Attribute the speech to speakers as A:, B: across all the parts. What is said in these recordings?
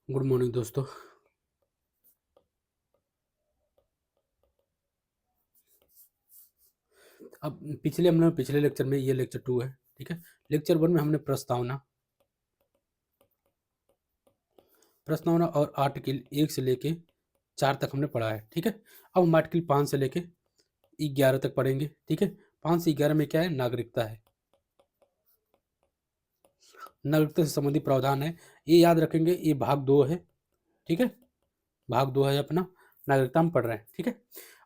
A: Good morning दोस्तों। अब पिछले लेक्चर में, ये लेक्चर 2 है, ठीक है। लेक्चर 1 में हमने प्रस्तावना और आर्टिकल 1 से लेके 4 तक हमने पढ़ा है, ठीक है। अब हम आर्टिकल 5 से लेके 11 तक पढ़ेंगे, ठीक है। 5 से 11 में क्या है? नागरिकता है। नागरिकता से संबंधित प्रावधान है, ये याद रखेंगे। ये भाग 2 है, ठीक है। भाग 2 है अपना, नागरिकता हम पढ़ रहे हैं, ठीक है।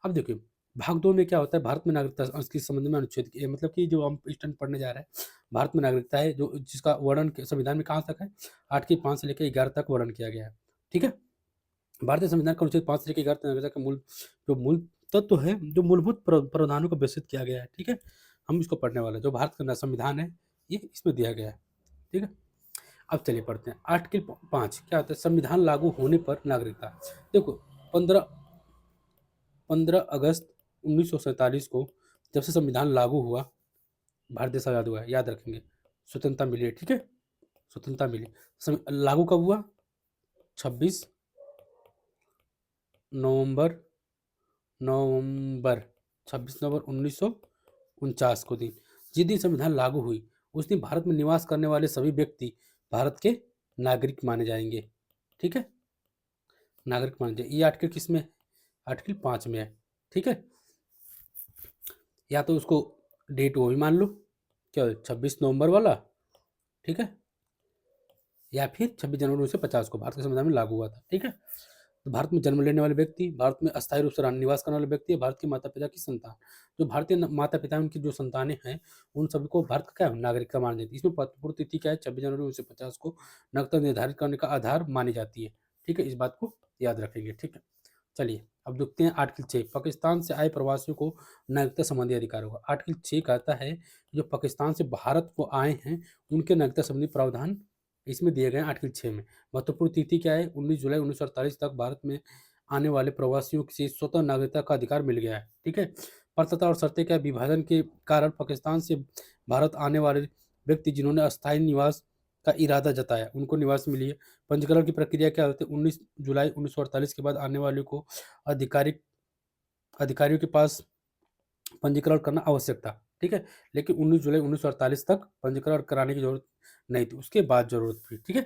A: अब देखिए, भाग 2 में क्या होता है? भारत में नागरिकता के संबंध में अनुच्छेद मतलब कि जो हम स्टैंड पढ़ने जा रहे हैं, भारत में नागरिकता है, जो जिसका वर्णन संविधान में कहाँ तक है? 8 के 5 से लेकर 11 तक वर्णन किया गया है, ठीक है। भारतीय संविधान का अनुच्छेद 5 से लेकर 11 तक नागरिकता का मूल तत्व है, जो मूलभूत प्रावधानों को विस्तृत किया गया है, ठीक है। हम इसको पढ़ने वाले हैं। जो भारत का संविधान है, ये इसमें दिया गया है, ठीक है। अब चलिए पढ़ते हैं। आर्टिकल 5 क्या होता है? संविधान लागू होने पर नागरिकता। देखो, 15 15 अगस्त 1947 को जब से संविधान लागू हुआ, भारत देश आज़ाद हुआ है, याद रखेंगे। स्वतंत्रता मिली है, ठीक है। स्वतंत्रता मिली। लागू कब हुआ? 26 नवंबर नवंबर 26 नवंबर 1949 को दिन, जिस दिन संविधान लागू हुई, उस दिन भारत में निवास करने वाले सभी व्यक्ति भारत के नागरिक माने जाएंगे, ठीक है। नागरिक माने जाएंगे। ये आर्टिकल किस में है? आर्टिकल 5 में है, ठीक है। या तो उसको डेट वो भी मान लो, क्या 26 नवंबर वाला, ठीक है। या फिर 26 जनवरी 1950 को भारत के संविधान में लागू हुआ था, ठीक है। तो भारत में जन्म लेने वाले व्यक्ति, भारत में अस्थायी रूप से निवास करने वाले व्यक्ति, भारत के माता पिता की संतान, जो भारतीय माता पिता उनकी जो संतानें हैं, उन सभी को भारत का क्या नागरिकता मानी जाती है। इसमें पूर्व तिथि क्या है? 26 जनवरी 1950 को नागरिकता निर्धारित करने का आधार मानी जाती है, ठीक है। इस बात को याद रखेंगे, ठीक है। चलिए अब देखते हैं आर्टिकल 6, पाकिस्तान से आए प्रवासियों को नागरिकता संबंधी अधिकार होगा। आर्टिकल 6 कहता है जो पाकिस्तान से भारत को आए हैं, उनके नागरिकता संबंधी प्रावधान इसमें दिए गए हैं आर्टिकल 6 में। महत्वपूर्ण तिथि क्या है? 19 जुलाई 1948 तक भारत में आने वाले प्रवासियों से स्वतः नागरिकता का अधिकार मिल गया है, ठीक है। पात्रता और शर्तें क्या है? विभाजन के कारण पाकिस्तान से भारत आने वाले व्यक्ति जिन्होंने अस्थायी निवास का इरादा जताया, उनको निवास मिली है। पंजीकरण की प्रक्रिया क्या होती है? 19 जुलाई 1948 के बाद आने वाले को आधिकारिक अधिकारियों के पास पंजीकरण करना आवश्यक था, ठीक है। लेकिन 19 जुलाई 1948 तक पंजीकरण कराने की जरूरत नहीं थी, उसके बाद जरूरत थी, ठीक है।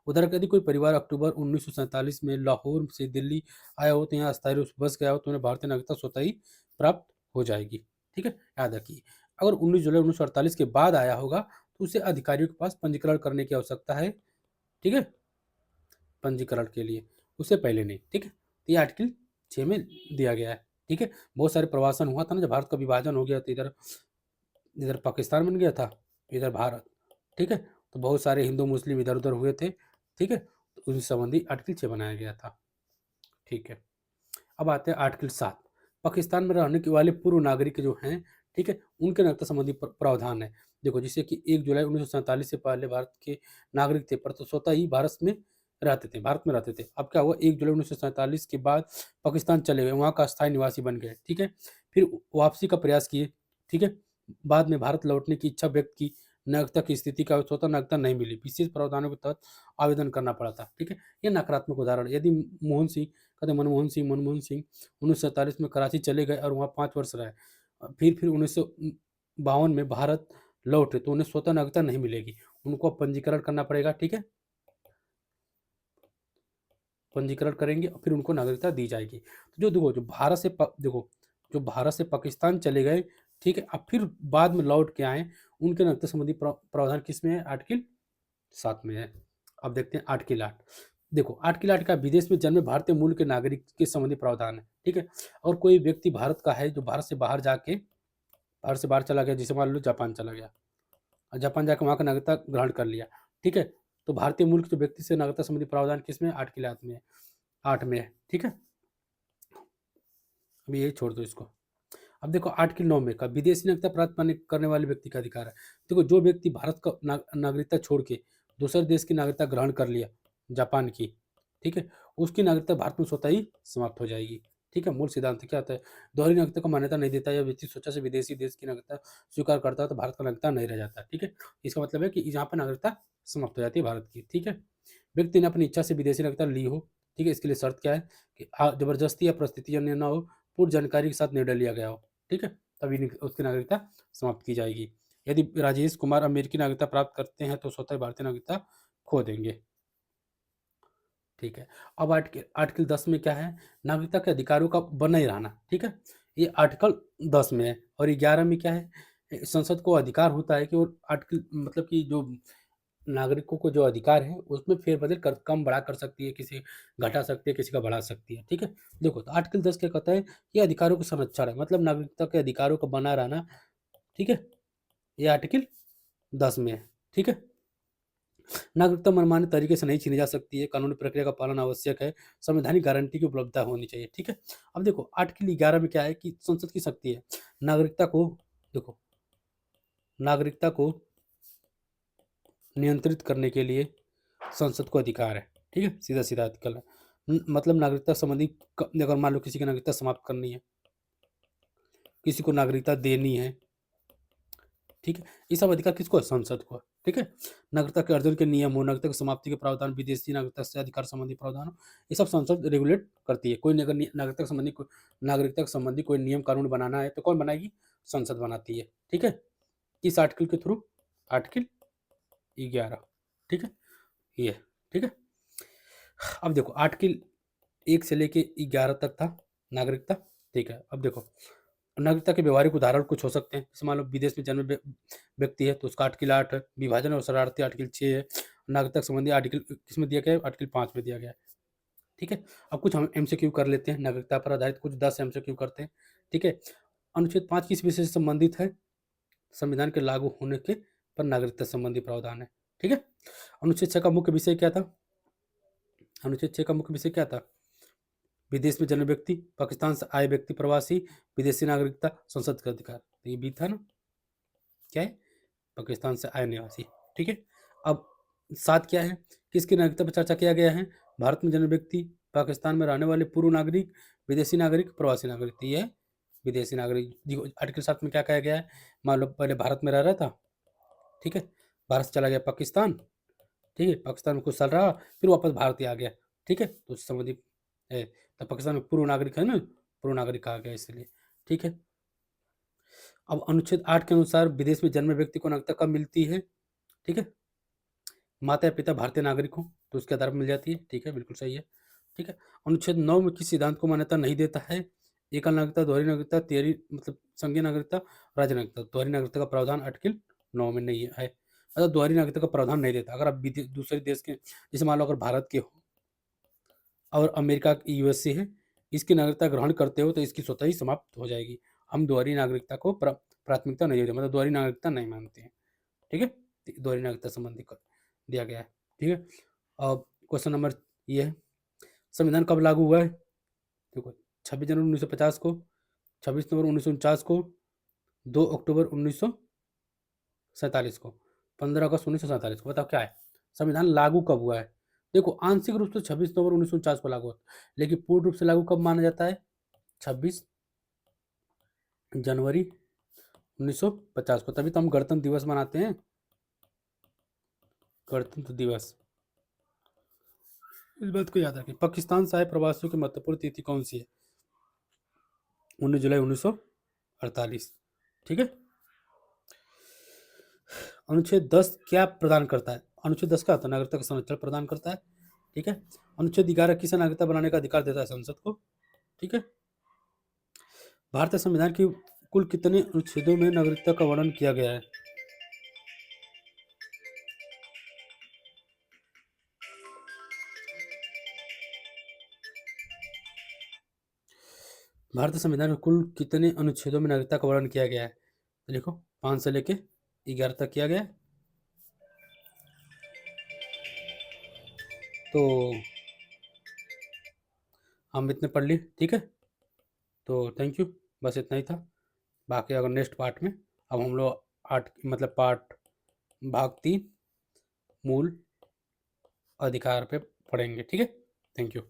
A: उदाहरण यदि कोई परिवार अक्टूबर 1947 में लाहौर से दिल्ली आया हो, तो यहाँ अस्थायी रूप से बस गया हो, तो उन्हें भारतीय नागरिकता स्वतः ही प्राप्त हो जाएगी, ठीक है। याद रखिए, अगर 19 जुलाई 1948 के बाद आया होगा, तो उसे अधिकारियों के पास पंजीकरण करने की आवश्यकता है, ठीक है, पंजीकरण के लिए, उससे पहले नहीं, ठीक है। तो ये आर्टिकल 6 में दिया गया है, ठीक है। बहुत सारे प्रवासन हुआ था ना, जब भारत का विभाजन हो गया, तो इधर इधर पाकिस्तान बन गया था, इधर भारत, ठीक है। तो बहुत सारे हिंदू मुस्लिम इधर उधर हुए थे, ठीक है। तो उनसे संबंधी आर्टिकल 6 बनाया गया था, ठीक है। अब आते हैं आर्टिकल 7, पाकिस्तान में रहने के वाले पूर्व नागरिक जो हैं, ठीक है, उनके नागरिकता संबंधी प्रावधान है। देखो, जैसे कि 1 जुलाई 1947 से पहले भारत के नागरिक थे, पर तो स्वतः ही भारत में रहते थे। अब क्या हुआ? 1 जुलाई 1947 के बाद पाकिस्तान चले गए, वहाँ का स्थायी निवासी बन गए, ठीक है। फिर वापसी का प्रयास किए, ठीक है। बाद में भारत लौटने की इच्छा व्यक्त की, नागरिकता की स्थिति का स्वतः नागरिकता नहीं मिली, विशेष प्रावधानों के तहत आवेदन करना पड़ा था, ठीक है। ये नकारात्मक उदाहरण है। यदि मनमोहन सिंह 1947 में कराची चले गए और वहाँ 5 वर्ष रहे, फिर 1952 में भारत लौटे, तो उन्हें स्वतः नागरिकता नहीं मिलेगी, उनको अब पंजीकरण करना पड़ेगा, ठीक है। पंजीकरण करेंगे और फिर उनको नागरिकता दी जाएगी। तो जो भारत से पाकिस्तान चले गए, ठीक है, अब फिर बाद में लौट के आए, उनके नागरिकता संबंधी प्रावधान किस में है? आर्टिकल 7 में है। अब देखते हैं आर्टिकल 8। देखो, आर्टिकल 8 का विदेश में जन्मे भारतीय मूल के नागरिक के संबंधी प्रावधान है, ठीक है। और कोई व्यक्ति भारत का है, जो भारत से बाहर चला गया, जैसे मान लो जापान चला गया, और जापान जाकर वहाँ का नागरिकता ग्रहण कर लिया, ठीक है। तो भारतीय मूल के जो व्यक्ति से नागरिकता संबंधी प्रावधान किसमें? आर्टिकल 8 में है, 8 में है, ठीक है। अभी यही छोड़ दो इसको। अब देखो आर्टिकल 9 में का विदेशी नागरिकता प्राप्त करने वाले व्यक्ति का अधिकार है। देखो, जो व्यक्ति भारत का नागरिकता छोड़ के दूसरे देश की नागरिकता ग्रहण कर लिया, जापान की, ठीक है, उसकी नागरिकता भारत में स्वतः ही समाप्त हो जाएगी, ठीक है। मूल सिद्धांत क्या होता है? दोहरी नागरिकता को मान्यता नहीं देता, या व्यक्ति स्वतः से विदेशी देश की नागरिकता स्वीकार करता है, तो भारत का नागरिकता नहीं रह जाता, ठीक है। इसका मतलब है कि यहाँ पर नागरिकता समाप्त हो जाती है भारत की, ठीक है। व्यक्ति ने अपनी इच्छा से विदेशी नागरिकता ली हो, ठीक है, इसके लिए शर्त क्या है कि जबरदस्ती या परिस्थितिजन्य ना हो, पूर्व जानकारी के साथ निर्णय लिया गया हो, ठीक है, तभी उसकी नागरिकता समाप्त की जाएगी। यदि राजेश कुमार अमेरिकी नागरिकता प्राप्त करते हैं तो स्वतः भारतीय नागरिकता खो देंगे, ठीक है। अब आर्टिकल आर्टिकल 10 में क्या है, नागरिकता के अधिकारों का बना ही रहना, ठीक है, ये आर्टिकल 10 में है। और 11 में क्या है, संसद को अधिकार होता है कि वो आर्टिकल मतलब कि जो नागरिकों को जो अधिकार है उसमें फेरबदल कर कम बढ़ा कर सकती है, किसी घटा सकती है, किसी का बढ़ा सकती है, ठीक है। देखो तो आर्टिकल 10 क्या कहता है, ये अधिकारों का संरक्षण है, मतलब नागरिकता के अधिकारों का बना रहना, ठीक है, ये आर्टिकल 10 में है, ठीक है। नागरिकता मनमाने तरीके से नहीं छीनी जा सकती है, कानूनी प्रक्रिया का पालन आवश्यक है, संवैधानिक गारंटी की उपलब्धता होनी चाहिए, ठीक है। अब देखो आर्टिकल 11 में क्या है कि संसद की शक्ति है, नागरिकता को, देखो, नागरिकता को नियंत्रित करने के लिए संसद को अधिकार है, ठीक है, सीधा सीधा आर्टिकल है। मतलब नागरिकता संबंधी अगर मान लो किसी की नागरिकता समाप्त करनी है, किसी को नागरिकता देनी है, ठीक है, ये सब अधिकार किसको है, संसद को, ठीक है। नागरिकता के अर्जन के नियम हो, नागरिकता की समाप्ति के प्रावधान, विदेशी नागरिकता से अधिकार संबंधी प्रावधान हो, ये सब संसद रेगुलेट करती है। कोई अगर नागरिकता संबंधी कोई नियम कानून बनाना है तो कौन बनाएगी, संसद बनाती है, ठीक है, इस आर्टिकल के थ्रू, आर्टिकल 11, ठीक है, ये, ठीक है। अब देखो आर्टिकल 1 से लेके 11 तक था नागरिकता, ठीक है। अब देखो नागरिकता के व्यवहारिक उदाहरण कुछ हो सकते हैं, जैसे मान लो विदेश में जन्मे व्यक्ति है तो उसका आर्टिकल 8 है, विभाजन और शरारती आर्टिकल 6 है, नागरिकता संबंधी आर्टिकल किसमें दिया गया है, आर्टिकल 5 में दिया गया है, ठीक है। अब कुछ हम एमसीक्यू कर लेते हैं, नागरिकता पर आधारित कुछ 10 एमसीक्यू करते हैं, ठीक है। अनुच्छेद 5 किस विषय से संबंधित है, संविधान के लागू होने के पर नागरिकता संबंधी प्रावधान है, ठीक है। अनुच्छेद 6 का मुख्य विषय क्या था, अनुच्छेद 6 का मुख्य विषय क्या था, विदेश में जन्मे व्यक्ति, पाकिस्तान से आए व्यक्ति, प्रवासी, विदेशी नागरिकता, संसद का अधिकार, तो ये भी था ना, क्या है, पाकिस्तान से आए निवासी, ठीक है। अब 7 क्या है, किसकी नागरिकता पर चर्चा किया गया है, भारत में जन्मे व्यक्ति, पाकिस्तान में रहने वाले पूर्व नागरिक, विदेशी नागरिक, प्रवासी नागरिक, तो ये है विदेशी नागरिक। देखो आर्टिकल 7 में क्या कहा गया है, मान लो पहले भारत में रह रहा था, ठीक है, भारत से चला गया पाकिस्तान, ठीक है, पाकिस्तान में कुछ साल रहा, फिर वापस भारत ही आ गया, ठीक है, तो उससे संबंधित है, तो पाकिस्तान में पूर्व नागरिक है ना, पूर्व नागरिक कहा गया इसलिए, ठीक है। अब अनुच्छेद 8 के अनुसार विदेश में जन्मे व्यक्ति को नागरिकता कब मिलती है, ठीक है, माता या पिता भारतीय नागरिक हो तो उसके आधार पर मिल जाती है, ठीक है, बिल्कुल सही है, ठीक है। अनुच्छेद 9 में किस सिद्धांत को मान्यता नहीं देता है, एकल नागरिकता, दोहरी नागरिकता, तिहरी मतलब संघीय नागरिकता, राज्य नागरिकता, दोहरी नागरिकता का प्रावधान आर्टिकल 9 में नहीं है, मतलब दोहरी नागरिकता का प्रावधान नहीं देता। अगर आप दूसरे देश के, जैसे मान लो अगर भारत के हो और अमेरिका की यूएसए है, इसकी नागरिकता ग्रहण करते हो तो इसकी स्वतः ही समाप्त हो जाएगी। हम दोहरी नागरिकता को प्राथमिकता नहीं देते, मतलब दोहरी नागरिकता नहीं मानते हैं, ठीक है, दोहरी नागरिकता संबंधी दिया गया है, ठीक है। अब क्वेश्चन नंबर ये है, संविधान कब लागू हुआ है, देखो 26 जनवरी 1950 को, 26 नवंबर 1949 को, 2 अक्टूबर 1947 को, 15 अगस्त 1947 को, बताओ क्या है, संविधान लागू कब हुआ है। देखो आंशिक रूप से 26 नवंबर 1949 को लागू हुआ, लेकिन पूर्ण रूप से लागू कब माना जाता है, 26 जनवरी 1950 को, तभी तो हम गणतंत्र दिवस मनाते हैं, गणतंत्र दिवस। इस बात को याद रखें। पाकिस्तान से आए प्रवासियों की महत्वपूर्ण तिथि कौन सी है, 19 जुलाई 1948, ठीक है। अनुच्छेद 10 क्या प्रदान करता है, अनुच्छेद 10 क्या होता है, नागरिकता का संरक्षण प्रदान करता है, ठीक है। अनुच्छेद 11 किसे नागरिकता बनाने का अधिकार देता है, संसद को, ठीक है। भारतीय संविधान की कुल कितने अनुच्छेदों में नागरिकता का वर्णन किया गया है, भारतीय संविधान में कुल कितने अनुच्छेदों में नागरिकता का वर्णन किया गया है, तो देखो 5 से लेके 11 तक किया गया है। तो हम इतने पढ़ लिए, ठीक है, तो थैंक यू, बस इतना ही था। बाकी अगर नेक्स्ट पार्ट में अब हम लोग आठ मतलब पार्ट भाग 3 मूल अधिकार पे पढ़ेंगे, ठीक है, थैंक यू।